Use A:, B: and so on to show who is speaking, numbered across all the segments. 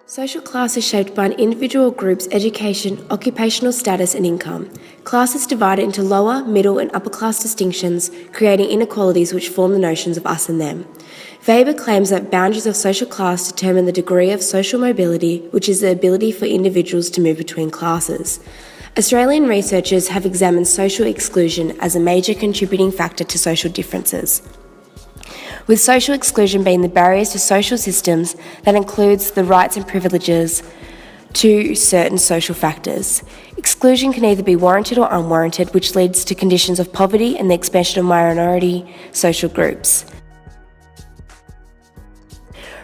A: Social class is shaped by an individual or group's education, occupational status, and income. Class is divided into lower, middle, and upper class distinctions, creating inequalities which form the notions of us and them. Weber claims that boundaries of social class determine the degree of social mobility, which is the ability for individuals to move between classes. Australian researchers have examined social exclusion as a major contributing factor to social differences, with social exclusion being the barriers to social systems that includes the rights and privileges to certain social factors. Exclusion can either be warranted or unwarranted, which leads to conditions of poverty and the expansion of minority social groups.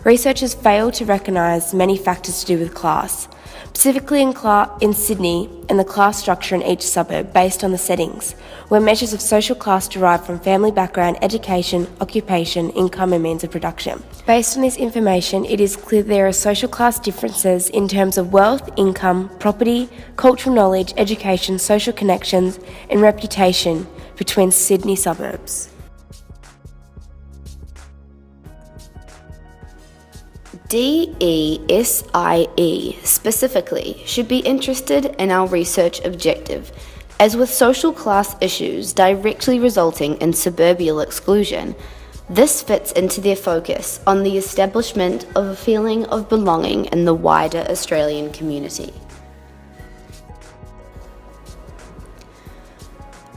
A: Researchers fail to recognise many factors to do with class, specifically in Sydney and the class structure in each suburb based on the settings, where measures of social class derive from family background, education, occupation, income and means of production. Based on this information, it is clear there are social class differences in terms of wealth, income, property, cultural knowledge, education, social connections and reputation between Sydney suburbs.
B: DESIE specifically should be interested in our research objective, as with social class issues directly resulting in suburbial exclusion, this fits into their focus on the establishment of a feeling of belonging in the wider Australian community.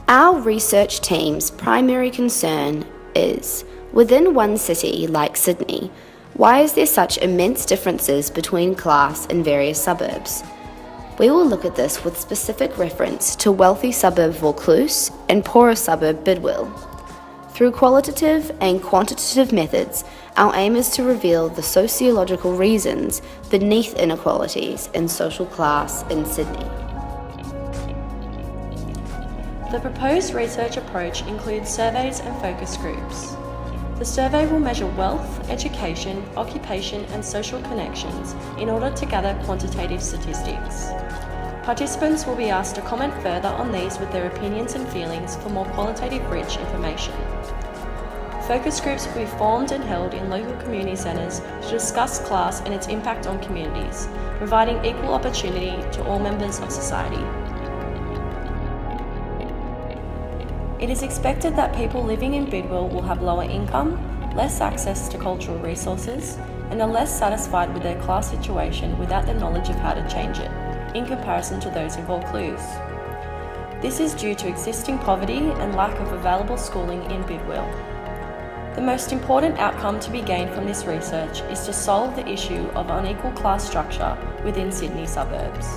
B: Our research team's primary concern is, within one city like Sydney, why is there such immense differences between class in various suburbs? We will look at this with specific reference to wealthy suburb Vaucluse and poorer suburb Bidwell. Through qualitative and quantitative methods, our aim is to reveal the sociological reasons beneath inequalities in social class in Sydney.
C: The proposed research approach includes surveys and focus groups. The survey will measure wealth, education, occupation and social connections in order to gather quantitative statistics. Participants will be asked to comment further on these with their opinions and feelings for more qualitative rich information. Focus groups will be formed and held in local community centres to discuss class and its impact on communities, providing equal opportunity to all members of society. It is expected that people living in Bidwell will have lower income, less access to cultural resources, and are less satisfied with their class situation without the knowledge of how to change it, in comparison to those in Vaucluse. This is due to existing poverty and lack of available schooling in Bidwell. The most important outcome to be gained from this research is to solve the issue of unequal class structure within Sydney suburbs.